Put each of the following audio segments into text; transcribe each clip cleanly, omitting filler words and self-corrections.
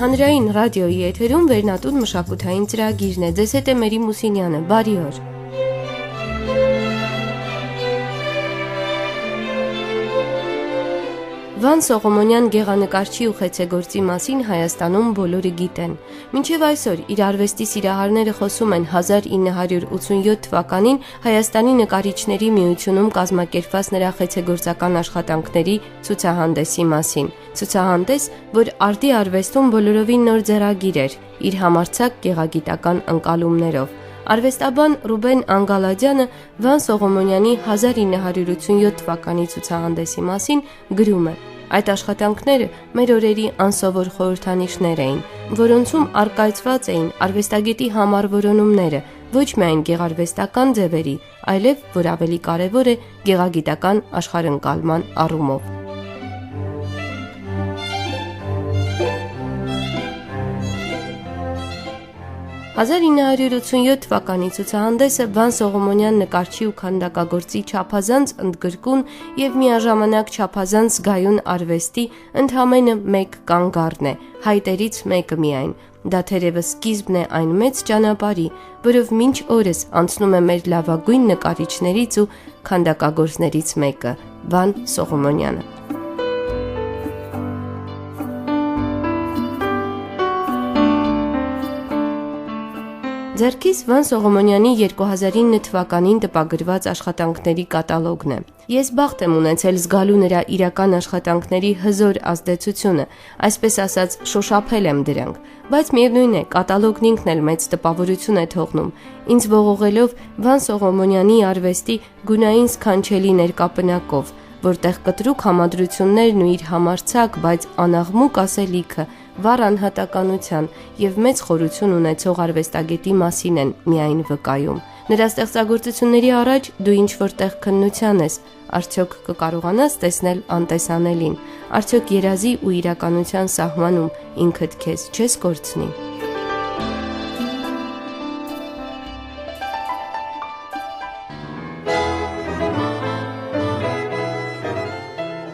Հանրային ռադիոյի եթերում վերնատուն մշակութային ծրագիրն է։ Ձեզ հետ է Մերի Մուսինյանը։ Բարի օր։ Վան Սողոմոնյան գեղանկարչի ու խեցեգործի մասին Հայաստանում բոլորը գիտեն։ Մինչև այսօր իր արվեստի սիրահարները խոսում են 1987 թվականին Հայաստանի նկարիչների միությունում կազմակերպված նրա խեցեգործական աշխատանքների ցուցահանդեսի մասին։ Ցուցահանդես, որ արդի արվեստում բոլորովին նոր ձեռագիր էր, իր համարձակ գեղագիտական ընկալումներով։ Արվեստաբան Ռուբեն Անգալադյանը Վան Սողոմոնյանի 1987 թվականի ցուցահանդեսի մասին գրում է. Այդ աշխատանքները մեր օրերի անսովոր խորհրդանիշներ էին, որոնցում առկայծված էին արվեստագետի համառ որոնումները, ոչ միայն գեղարվեստական ձևերի, այլև, որ ավելի կարևոր է, գեղագիտական աշխարհընկալման առումով։ 1987 թվականի ցուցահանդեսը Վան Սողոմոնյան նկարչի ու քանդակագործի չափազանց ընդգրկուն եւ միաժամանակ չափազանց զգայուն արվեստի ընդհանրապես մեկ կանգառն է, հայտերից մեկը միայն։ Դա թերևս սկիզբն է այն մեծ ճանապարհի, որով մինչ օրս անցնում է մեր լավագույն նկարիչներից ու քանդակագործներից մեկը՝ Վան Սողոմոնյանը։ Ձեռքիս Վան Սողոմոնյանի 2009 թվականին տպագրված աշխատանքների կատալոգն է։ Ես բախտ եմ ունեցել զգալու նրա իրական աշխատանքների հզոր ազդեցությունը, այսպես ասած շոշափել եմ դրանք, բայց միևնույն է, կատալոգն ինքն էլ մեծ տպավորություն է թողնում, ինձ ողողելով Վան Սողոմոնյանի արվեստի գունային սքանչելի ներկապնակով, որտեղ կտրուկ համադրություններն ու իր համարձակ, բայց անաղմուկ ասելիքը վառ անհատականության եւ մեծ խորություն ունեցող արվեստագետի մասին են միայն վկայում։ Նրա ստեղծագործությունների առաջ դու ինչ-որ տեղ քննության ես, արդյոք կկարողանաս տեսնել անտեսանելին, արդյոք երազի ու իրականության սահմանում ինքդ քեզ չես կորցնի։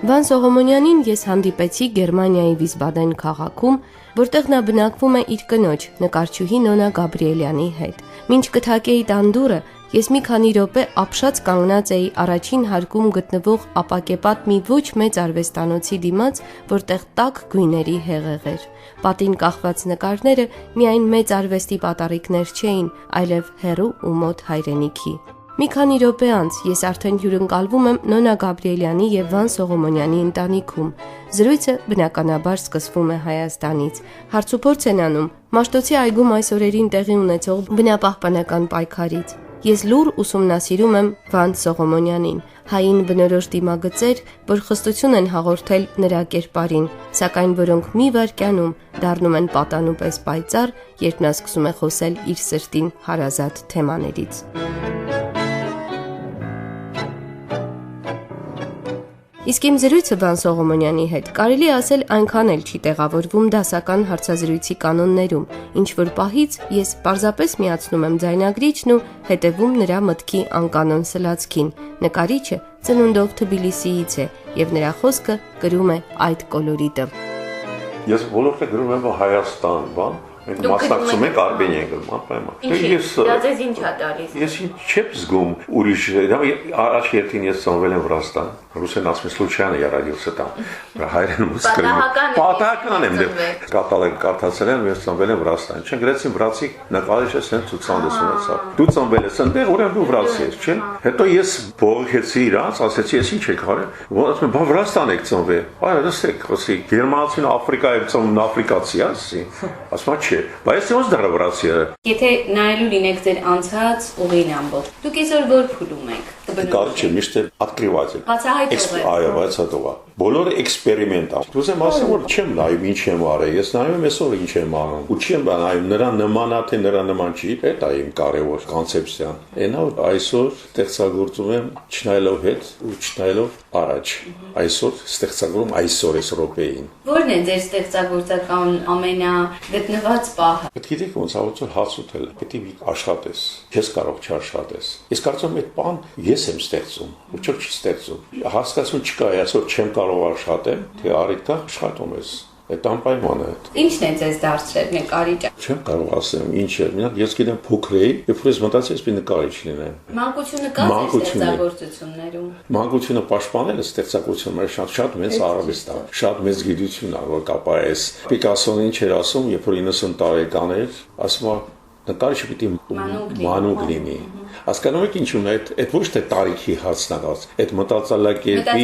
Վան Սողոմոնյանին ես հանդիպեցի Գերմանիայի Վիսբադեն քաղաքում, որտեղ նա բնակվում է իր կնոջ, նկարչուհի Նոնա Գաբրիելյանի հետ։ Մինչ կթակեի տան դուռը, ես մի քանի րոպե ապշած կանգնած էի առաջին հարկում գտնվող ապակեպատ մի ոչ մեծ արվեստանոցի դիմաց, որտեղ տաք գույների հեղեղ էր։ Պատին կախված նկարները միայն մեծ արվեստի պատառիկներ չէին, այլև հեռու ու մոտ հայրենիքի։ Մի քանի րոպե անց ես արդեն հյուրընկալվում եմ Նոնա Գաբրիելյանի եւ Վան Սողոմոնյանի ընտանիքում։ Զրույցը բնականաբար սկսվում է Հայաստանից։ Հարցուփորձ են անում Մաշտոցի այգում այս օրերին տեղի ունեցող բնապահպանական պայքարից։ Ես լուռ ուսումնասիրում եմ Վան Սողոմոնյանին, հային բնորոշ դիմագծեր, որ խստություն են հաղորդել նրա կերպարին, սակայն որոնք մի վայրկյանում դառնում են պատանու պես պայծառ, երբ նա սկսում է խոսել իր սրտին հարազատ թեմաներից։ Իսկ իմ զրույցը Վան Սողոմոնյանի հետ կարելի ասել այնքան էլ չի տեղավորվում դասական հարցազրույցի կանոններում, ինչ որ պահից ես պարզապես միացնում եմ ձայնագրիչն ու հետևում նրա մտքի անկանոն սլացքին։ Նկարիչը ծնունդով Թբիլիսիից է եւ նրա խոսքը կրում է այդ կոլորիտը։ Ես բոլորը գրում եմ Հայաստան, բան։ Մենք մասնակցում ենք Արմենիայի գրման։ Դա ձեզ ինչ է տալիս։ Ես չեմ զգում ուրիշ, առաջ երթին ես ծնվել եմ Վրաստան, ռուսեն ասում են случайно я родился там։ Հայերեն մուսկրին։ Պատահական եմ դե կատալոգ կարդացել եմ, ես ծնվել եմ Վրաստան։ Չէ, գրեցին վրացի նկարիչ ես են ցուցանես ունեցավ։ Դու ծնվել ես այնտեղ, ուրեմն դու վրացի ես, չէ՞։ Հետո ես բողոքեցի իրանց, ասեցի, ես ինչ եք արել։ Ոնց բա Վրաստան եք ծնվել։ Այո, դասեք, խոսի գերմանացին Աֆրիկայից ծնվում աֆրիկացի, ասի։ Ասում է բայց ոնց դրավրացի է։ Եթե նայելու լինեք ձեր անցած ուղին ամբողջ, դուք այսօր որ փուլում եք։ Կարիք միշտ открыватель։ Այո, բացատով է։ Բոլորը էքսպերիմենտ է։ Դուք եմ ասում որ չեմ նայում ինչ եմ արել, ես նայում եմ այսօր ինչ եմ անում։ Ու չեմ նայում նրա նման է թե նրա նման չի, դա է իմ կարևոր կոնցեպցիան։ Այնա որ այսօր ստեղծագործում եմ չնայելով հետ ու չնայելով առաջ։ Այսօր ստեղծագործում այսօր այս րոպեին։ Որն է ձեր ստեղծագործական ամենագտնված պահը։ Գիտեք ոնց ավոց հաց ուտել, պետք է աշխատես։ Չես կարող չաշխատես։ Ես կարծում եմ այդ բան ես եմ ստեղծում, ոչ չի ստեղծում։ Հասկացում չկա, այսօր չեմ կարող աշխատեմ, թե առիթ կա աշխատում ես։ Այդ անպայման է։ Ինչն է ձեզ դարձրել նկարիչ։ Չեմ կարող ասեմ ինչ է։ Մենակ ես գիտեմ փոքր էի, երբ որ ես մտածի ես մի նկարիչ լինեմ։ Մանկությունը կա ձեր ստեղծագործություններում։ Մանկությունը պաշտպանել է ստեղծագործությունը շատ մեծ արվեստ է, շատ մեծ գիտություն է, որ կապա էս։ Պիկասոն ինչ էր ասում, երբ որ 90 տարեկան էր, ասում է նկարիչը պիտի մանուկ լինի։ Հասկանում եք ինչու՞ն է, այդ ոչ թե տարիքի հարցնած, այդ մտածելակերպի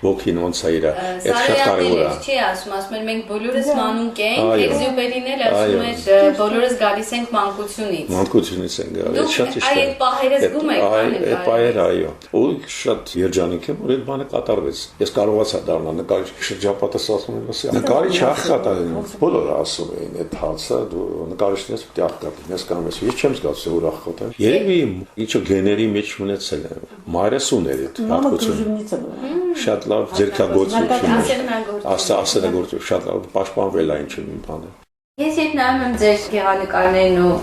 ոգին ոնց է իր, այդ շատ կարևոր է։ Չի ասում էր մենք բոլորս մանուկ ենք, Էքզյուպերին էլ ասում էր բոլորս գալիս ենք մանկությունից։ Մանկությունից են գալիս, այդ շատ ճիշտ է։ Այդ պահերը զգում եք, այդ պահերը, այո։ Ու շատ երջանիկ եմ, որ այդ բանը կատարվեց։ Ես կարողացա դառնալ նկարիչ, շրջապատս ասում եմ, նկարիչ աղքատային, բոլորը ասում էին այդ հարցը, դու նկարիչներից պետք է աղքատես, ես կանեմ, ես չեմ զգացել որ աղքատ եմ։ Երևի ինչո գեների մեջ ունեցել եմ։ Մայրս ուներ այդ հատկությունը։ Շատ լավ ձերքագործություն։ Ասելագործություն շատ լավ պաշտպանվել է ինչ-որ մի բան։ Ես երբ նայում եմ ձեր գեղանկարներն ու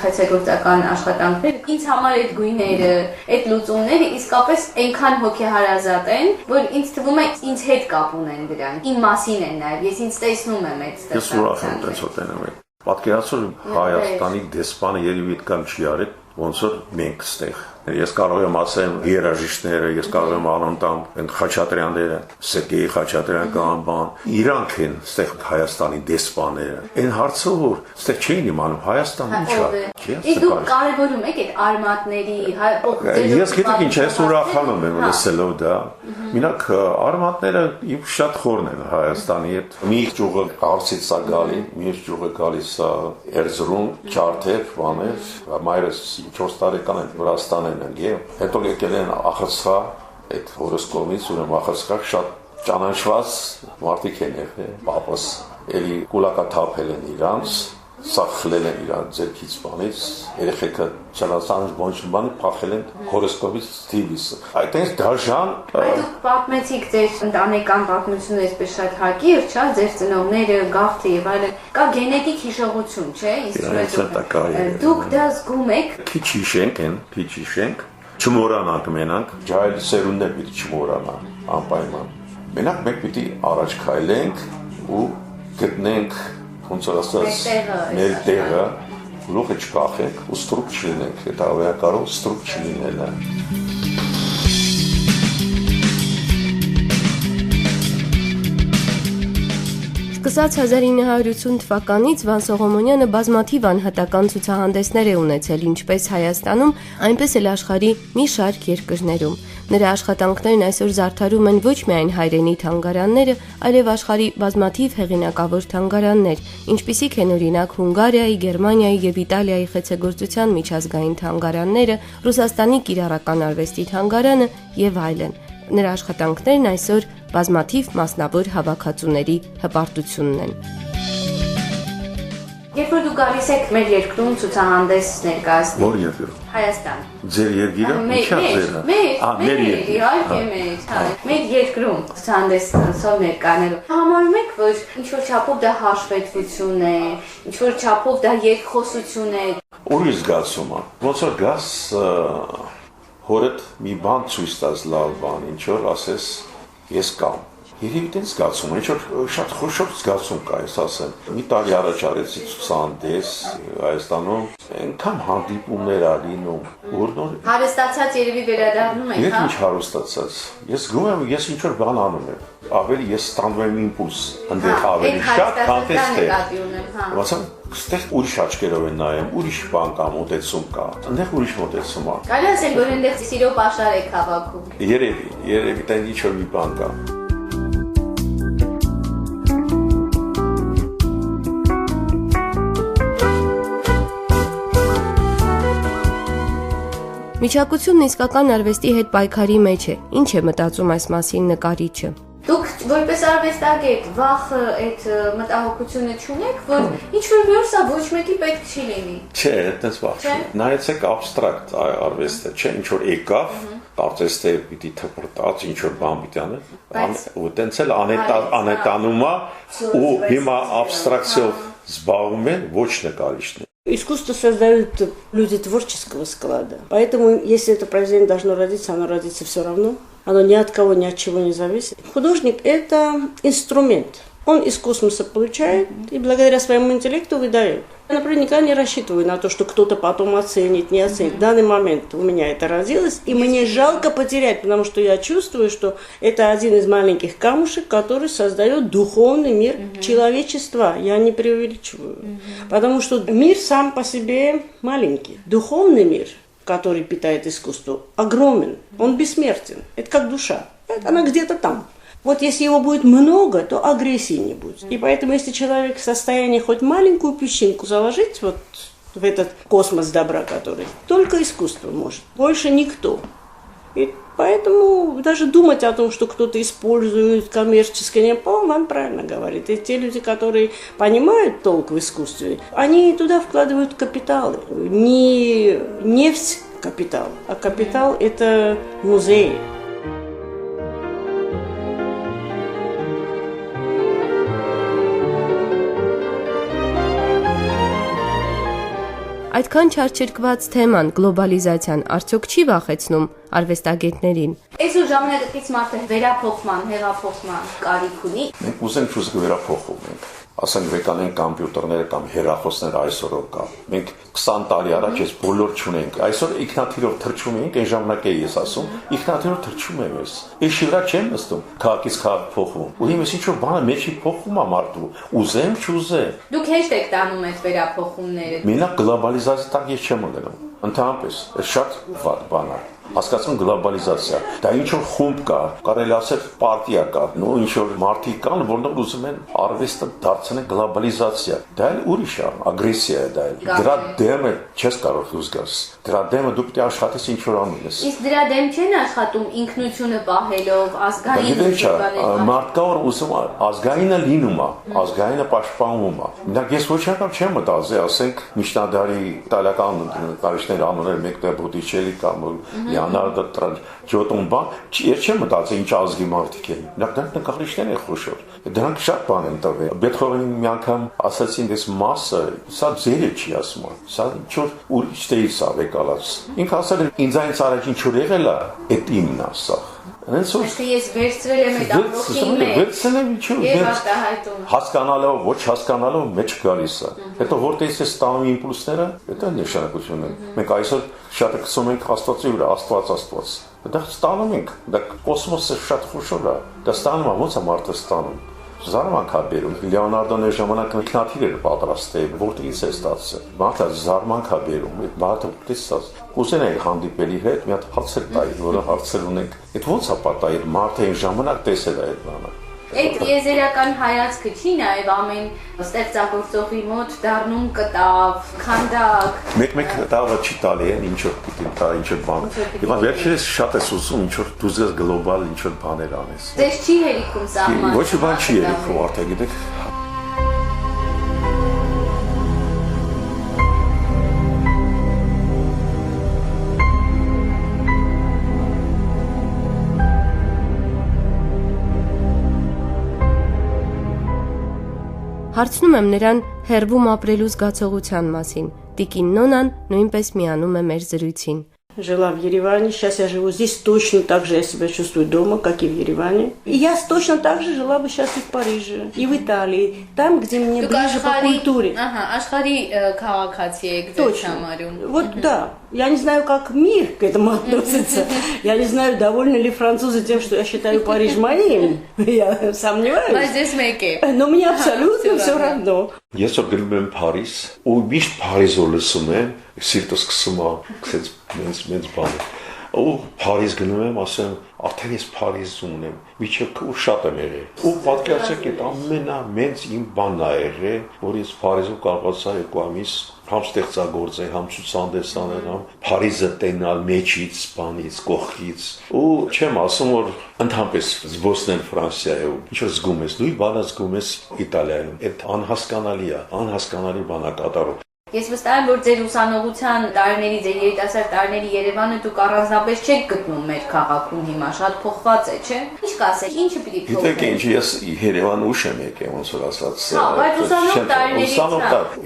խեցեգործական աշխատանքները, ինձ համար այդ գույները, այդ լուծումները իսկապես այնքան հոգեհարազատ են, որ ինձ թվում է ինձ հետ կապ ունեն դրանք։ Իմ մասին են նաև, ես ինձ տեսնում եմ այդ ստեղծարարը։ Ես ուրախ եմ դրանից տենում եմ։ Պատկերացրու Հայաստանի դեսպանը երևի այդքան չի արել, ոնց որ մենք ստեղ։ Ես կարող եմ ասեմ երաժիշտները, ես կարող եմ անընդհատ այն Խաչատրյանները, Սերգեյ Խաչատրյան կամ բան, իրանք են ստեղ Հայաստանի դեսպանները։ Այն հարցը որ ստեղ չէին իմանում Հայաստանը ի՞նչ է։ Իսկ դուք կարևորում եք այդ արմատների Ես գիտեք ինչ ես ուրախանում եմ լսելով դա։ Մենակ արմատները իմ շատ խորն են Հայաստանի հետ։ Մի ճյուղը Արցից է գալի, մյուս ճյուղը գալիս է Էրզրում, Չարթեր, բաներ, մայրս 4 տարեկան են Վրաստան հետո եկել են ախցխա այդ հորոսկոմից ուրեմն ախցխա շատ ճանաչված մարդիկ են եղել պապս էլի կուլակաթափել են իրանց սա խլել են իրանց ձերքից բանից երեխեքը չլասանջ բոնջբան փախել են հորոսկոմից Թիվիս այդտեղ դաժան դուք պատմեցիք ձեր ընտանեկան պատմությունը այսպես շատ հակիր չէ ձեր ծնողները գաղթը եւ այլն կա գենետիկ հիշողություն չէ իսկ դուք դա զգում եք քիչ հիշենք չմոռանանք մենակ ջայլ սերունդներ պիտի չմոռանան անպայման մենակ մենք պիտի առաջ քայլենք ու գտնենք ոնց ասած մեր տեղը լուխը չկախենք ու ստրուկ չլինենք դա ավերակարով ստրուկ չլինելը Սկսած 1980 թվականից Վան Սողոմոնյանը բազմաթիվ անհատական ցուցահանդեսներ է ունեցել ինչպես Հայաստանում, այնպես էլ աշխարհի մի շարք երկրներում։ Նրա աշխատանքներն այսօր զարդարում են ոչ միայն հայրենի թանգարանները, այլև աշխարհի բազմաթիվ հեղինակավոր թանգարաններ, ինչպիսիք են օրինակ Հունգարիայի, Գերմանիայի եւ Իտալիայի խեցեգործության միջազգային թանգարանները, Ռուսաստանի կիրառական արվեստի թանգարանը եւ այլն։ Նրա աշխատանքներն այսօր բազմաթիվ մասնավոր հավաքածուների հպարտությունն են։ Երբ որ դուք գալիս եք մեր երկրում ցուցահանդես ներկայացնել։ Որ երկրում։ Հայաստան։ Ձեր երկիրը ինչա ձերը։ Մեր երկիրը, իհարկե մեր երկրում ցուցահանդեսով ներկանելու։ Համարում եք, որ ինչ որ չափով դա հաշվետվություն է, ինչ որ չափով դա երկխոսություն է։ Ուրիշ զգացում է։ Ոնց որ գաս հորդ մի բան ցույց տաս լավ բան, ինչ որ ասես ես կամ Երևի դեն զգացում, ինչ որ շատ խոշոր զգացում կա, ես ասեմ։ Մի տարի առաջ արեցի ցուցահանդես Հայաստանում, այնքան հանդիպումներ ա լինում, որնոր հարստացած երևի վերադառնում եք, հա։ Ինչ հարստացած։ Ես զգում եմ, ես ինչ որ բան անում եմ։ Ավելի ես ստանում եմ իմպուլս, այնտեղ ավելի շատ, քան թե։ Ոնց ստեղ ուրիշ աչքերով են նայում, ուրիշ բան կա, մոտեցում կա։ Այնտեղ ուրիշ մոտեցում ա։ Կարելի ասել, որ այնտեղ սիրո պաշար եք հավաքում։ Երևի դա ինչ որ մի բան կա։ Միջակությունն իսկական արվեստի հետ պայքարի մեջ է։ Ինչ է մտածում այս մասին նկարիչը։ Դուք որպես արվեստագետ վախ այդ մտահոգությունը չունեք, որ ինչ որ մի օր սա ոչ մեկի պետք չի լինի։ Չէ, այդպես վախ չէ։ Նայեցեք абստրակտ արվեստը, չէ, ինչ որ եկավ, կարծես թե պիտի թփրտած ինչ որ бан պիտի անել, ու տենց էլ անետանումա ու հիմա абстракциով զբաղվում են ոչ նկարիչներ։ Искусство создают люди творческого склада. Поэтому, если это произведение должно родиться, оно родится все равно. Оно ни от кого, ни от чего не зависит. Художник – это инструмент. Он из космоса получает и благодаря своему интеллекту выдает. Я, например, никогда не рассчитываю на то, что кто-то потом оценит, не оценит. В данный момент у меня это родилось, и мне жалко потерять, потому что я чувствую, что это один из маленьких камушек, который создает духовный мир человечества. Я не преувеличиваю. Потому что мир сам по себе маленький. Духовный мир, который питает искусство, огромен. Он бессмертен. Это как душа. Она где-то там. Вот если его будет много, то агрессии не будет. И поэтому, если человек в состоянии хоть маленькую песчинку заложить вот в этот космос добра, который только искусство может, больше никто. И поэтому даже думать о том, что кто-то использует коммерческое, он правильно говорит. И те люди, которые понимают толк в искусстве, они туда вкладывают капиталы. Не нефть капитал, а капитал – это музеи. Այդքան չարչրկված թեման գլոբալիզացիան արդյոք չի վախեցնում արվեստագետներին։ Այսօր ժամանակակից մարդը վերափոխման, հեղափոխման կարիք ունի։ Մենք ուզենք վերափոխում ենք։ Ասենք վեկանեն կոմպյուտերները կամ հեռախոսները այսօր կա։ Մենք 20 տարի առաջ այս բոլոր չունենք։ Այսօր ինքնաթիռով թռչում ենք, այն ժամանակ էի ասում, ինքնաթիռով թռչում եմ ես։ Ես շիվրա չեմ նստում, քաղաքից քաղաք փոխում։ Ու հիմա ինչ-որ բանը մեջի փոխում է մարդու։ Ուզեմ, չուզեմ։ Դուք հեշտ եք տանում այդ վերափոխումները։ Մենակ գլոբալիզացիա տակ ես չեմ ունենում։ Ընդհանրապես, այս շատ վատ բան է։ Հասկացում գլոբալիզացիա։ Դա ինչ որ խումբ կա, կարելի ասել պարտիա կա, նո ինչ որ մարդիկ կան, որոնք ուզում են արվեստը դարձնել գլոբալիզացիա։ Դա էլ ուրիշ է, ագրեսիա է դա։ Դրա դեմը չես կարող զգաս։ Դրա դեմը դու պետք է աշխատես ինչ որ անում ես։ Իսկ դրա դեմ չեն աշխատում ինքնությունը պահելով, ազգային բանալով։ Մարդկա որ ուզում ազգայինը լինում է, ազգայինը պաշտպանվում է։ Մենակ ես ոչ անգամ չեմ մտածել, ասենք միջնադարի իտալական նկարիչներ անուններ մեկտեղ Բոտիչելի կամ Leonardo Ջոտոնբա, ես չեմ մտածել ինչ ազգի մարդիկ են։ Դրանք նկարիչներ են խոշոր։ Դրանք շատ բան են տվել։ Բեթհովենին մի անգամ ասացին դες մասը, սա ձերը չի ասում։ Սա ինչ որ ուրիշ տեղից է եկալած։ Ինքը ասել է ինձ այնց առաջ ինչ որ եղել է, այդ իմն է սա։ Իսկ ես վերցրել եմ այդ ամբողջի մեջ։ Վերցրել եմ ինչ որ հասկանալով, ոչ հասկանալով մեջ գալիս է։ Հետո որտեղից է ստանում իմպուլսները, դա նշանակություն է։ Մենք այսօր շատ կսում ենք Աստվածի վրա, Աստված։ Դա ստանում ենք, դա կոսմոսը շատ խոշոր է։ Դա ստանում է, ոնց է մարդը ստանում։ Զարմանք է բերում։ Լեոնարդոն այդ ժամանակ ինքնաթիռ էր պատրաստել, որտեղից է ստացել։ Մարդը զարմանք է բերում, այդ մարդը տեսած։ Կուզեն է հանդիպելի հետ, մի հատ հարցեր տայի, որը հարցեր ունենք։ Այդ ոնց է պատահել, մարդը այն ժամանակ տեսել է այդ բանը։ Այդ եզերական հայացքը չի նաև ամեն ստեղծագործողի մոտ դառնում կտավ, քանդակ։ Մեկ կտավը չի տալի են ինչ որ պիտի տա ինչ որ բան։ Հիմա վերջերս շատ ես ուզում ինչ որ դու ձեզ գլոբալ ինչ որ բաներ անես։ Ձեզ չի հերիքում սահման։ Ոչ բան չի հերիքում, արդեն գիտեք։ Հարցնում եմ նրան հերվում ապրելու զգացողության մասին։ Տիկին Նոնան նույնպես միանում է մեր զրույցին։ Жила в Ереване, сейчас я живу здесь, точно так же я себя чувствую дома, как и в Ереване. И я точно так же жила бы сейчас и в Париже, и в Италии, там, где мне ближе по культуре. Ага, աշխարհի քաղաքացի եք ձեզ համարում։ Вот да. Я не знаю, как мир к этому относится. Я не знаю, довольны ли французы тем, что я считаю Париж моим. Я сомневаюсь. Но мне абсолютно все равно. Ես որ գնում եմ Փարիզ, ու միշտ Փարիզը լսում եմ, սիրտս սկսում է, քսեց մեծ բան։ Ու Փարիզ գնում եմ, ասեմ, արդեն ես Փարիզում ունեմ, միջև ու շատ եմ եղել։ Ու պատկերացրեք, այդ ամենամեծ իմ բանն է եղել, որ ես Փարիզում կարողացա 2 ամիս համ ստեղծագործել, համ ցուցահանդես անել, համ Փարիզը տենալ մեջից, բանից, կողքից։ Ու չեմ ասում, որ ընդհանրապես զբոսնել Ֆրանսիայում, ինչ որ զգում ես, նույն բանը զգում ես Իտալիայում։ Այդ անհասկանալի է, անհասկանալի բան է կատարում։ Ես վստահ եմ, որ ձեր ուսանողության տարիների, ձեր երիտասարդ տարիների Երևանը դուք առանձնապես չեք գտնում մեր քաղաքում հիմա, շատ փոխված է, չէ՞։ Ինչ կասեք, ինչը պիտի փոխվի։ Գիտեք ինչ, ես Երևան ուշ եմ եկել, ոնց որ ասած։ Հա, բայց ուսանող տարիներից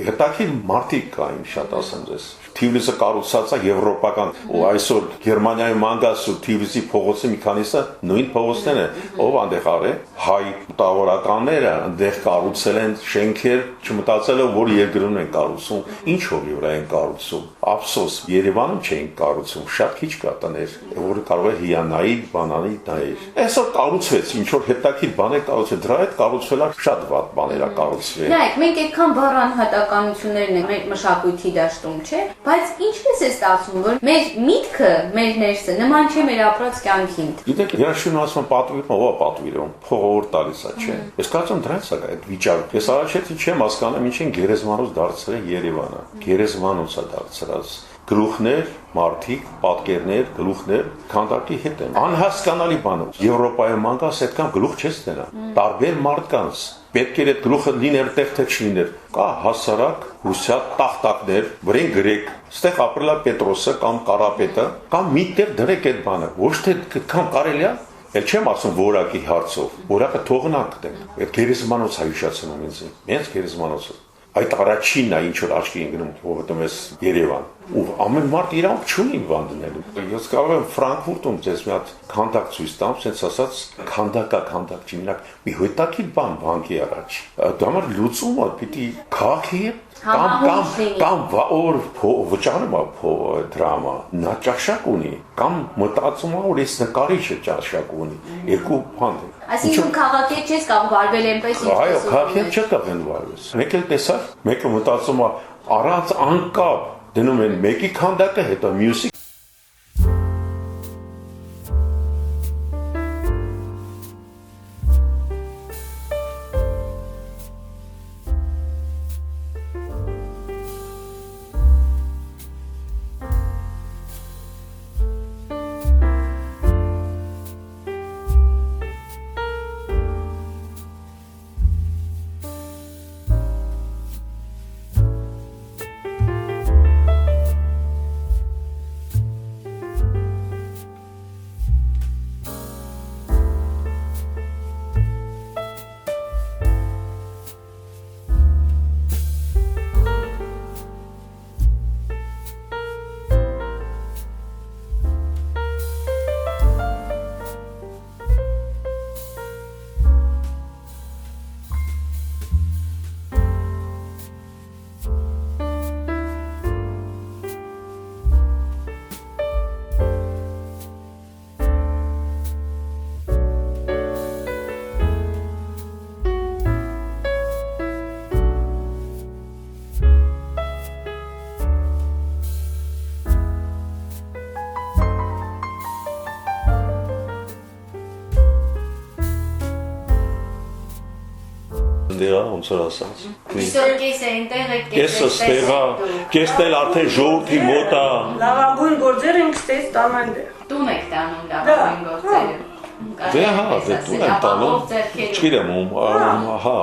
հետաքրքիր մարդիկ կային, շատ ասեմ ձեզ։ Թիվրիսը կառուցած է եվրոպական, ու այսօր Գերմանիայում մանգաս ու Թիվրիսի փողոցը մի քանիսը նույն փողոցներն են, ով այնտեղ արել, հայ մտավորականները այնտեղ կառուցել են շենքեր, չմտածելով որ երկրում են կառուցում, ինչ հողի վրա են կառուցում։ Ափսոս, Երևանում չէին կառուցում, շատ քիչ կա տներ, որը կարող է հիանայի, բանանի նայել։ Այսօր կառուցվեց, ինչ որ հետաքրքիր բան է կառուցվել, դրա հետ կառուցվել է շատ վատ բաներ է կառուցվել։ Նայեք, մենք այդքան բառանհատականություններն են մեր մշակույթի դաշտում, չէ՞, բայց ինչպես է ստացվում, որ մեր միտքը, մեր ներսը նման չէ մեր ապրած կյանքին։ Գիտեք, երաշուն ասում պատվիրում, ով է պատվիրում, փողովոր տալիս է, չէ։ Ես կարծում դրանից է այդ վիճակը։ Ես առաջեցի չեմ հասկանում, ինչ են գերեզմանոց դարձրել Երևանը։ Գերեզմանոց է դարձրած գլուխներ, մարդիկ, պատկերներ, գլուխներ քանդակի հետ են։ Անհասկանալի բան է։ Եվրոպայում մանկաս այդքան գլուխ չես տենա։ Տարբեր մարդկանց պետք է այդ գլուխը լիներ տեղ թե չլիներ։ Կա հասարակ ռուսիա տախտակներ, վրեն գրեք, ստեղ ապրելա Պետրոսը կամ Կարապետը, կամ միտեղ դրեք այդ բանը։ Ոչ թե այդքան կարելի է։ Էլ չեմ ասում որակի հարցով, որակը թողնանք դենք։ Այդ գերեզմանոց է հիշացնում ինձ։ Մենց գերեզմանոցը։ Այդ առաջինն է ինչ որ աչքի ընկնում, որովհետև ես Երևան։ Ու ամեն մարդ իրանք չունի բան դնելու։ Ես կարող եմ Ֆրանկֆուրտում ձեզ մի հատ քանդակ ցույց տամ, ասենց ասած քանդակ չի, մենակ մի հետաքրքիր բան բանկի առաջ։ Դա մար լուծումը պիտի քաղաքի կամ որ վճարում է դրամա, նա ճաշակ ունի, կամ մտածում է որ ես նկարիչը ճաշակ ունի, երկու բան։ Այսինքն քաղաքի չես կարող վարվել այնպես ինչպես։ Այո, քաղաքի չես կարող վարվել։ Մեկ էլ տեսա, մեկը մտածում է առանց անկապ դնում են մեկի քանդակը, հետո մյուսի։ Դերա ոնց որ ասած։ Իսօր կես է այնտեղ է Կեսը ստեղա, կեսն էլ արդեն ժողովրդի մոտ է։ Լավագույն գործերը ինքստես տանան դեր։ Տուն եք տանում լավագույն գործերը։ Դե հա, դե տուն եմ տանում։ Չգիտեմ, հա։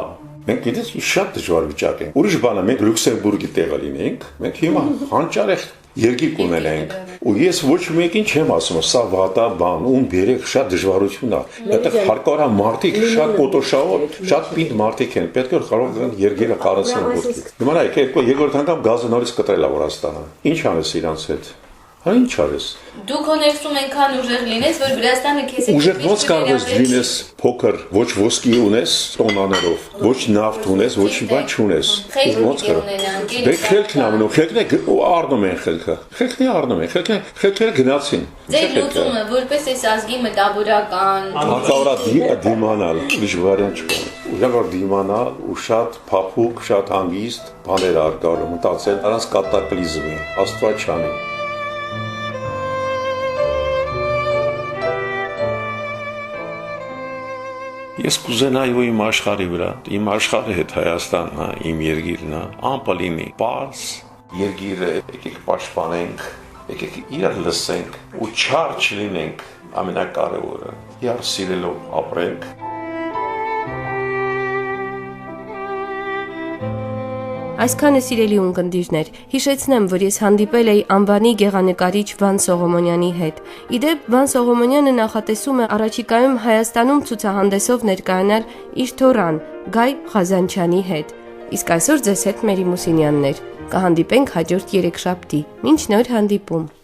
Մենք գիտես շատ դժվար վիճակ ենք։ Ուրիշ բան է, մենք Լյուքսեմբուրգի տեղը լինենք, մենք հիմա հանճարեղ երկիր կունենանք։ Ու ես ոչ մեկին չեմ ասում, սա վատա բան, ում բերեք շատ դժվարություն է։ Այդտեղ հարկավոր է մարդիկ շատ կոտոշավոր, շատ պինդ մարդիկ են, պետք է կարող են երկիրը կառուցեն ոդկի։ Հիմա նայեք, երկրորդ անգամ գազը նորից կտրել է Վրաստանը։ Ինչ անես իրանց հետ։ Հա ինչ արես։ Դու քո ներսում այնքան ուժեղ լինես, որ Վրաստանը քեզ Ուժեղ ոնց կարող ես լինես փոքր, ոչ ոսկի ունես տոնաներով, ոչ նավթ ունես, ոչ բան չունես։ Ոնց կարող։ Դե խելքն ամնում, խելքն է առնում են խելքը։ Խելքն է առնում են, խելքերը գնացին։ Ձեր լուծումը որպես էս ազգի մտավորական հակառակ դիմանալ, ուրիշ վարիանտ չկա։ Ուժեղ դիմանալ ու շատ փափուկ, շատ հանգիստ բաներ արկարում, մտածել առանց կատակլիզմի, Աստված չանի։ Ես կուզենայի ու իմ աշխարհի վրա, իմ աշխարհի հետ Հայաստանն է, իմ երկիրն է, անպալինի, պարզ երկիրը եկեք պաշտպանենք, եկեք իրար լսենք ու չար չլինենք, ամենակարևորը, իրար սիրելով ապրենք։ Այսքանը սիրելի ունկնդիրներ, հիշեցնեմ, որ ես հանդիպել էի անվանի գեղանկարիչ Վան Սողոմոնյանի հետ։ Իդեպ Վան Սողոմոնյանը նախատեսում է առաջիկայում Հայաստանում ցուցահանդեսով ներկայանալ իր թոռան Գայ Ղազանչյանի հետ։ Իսկ այսօր ձեզ հետ Մերի Մուսինյանն էր։ Կհանդիպենք հաջորդ երեքշաբթի։ Մինչ նոր հանդիպում։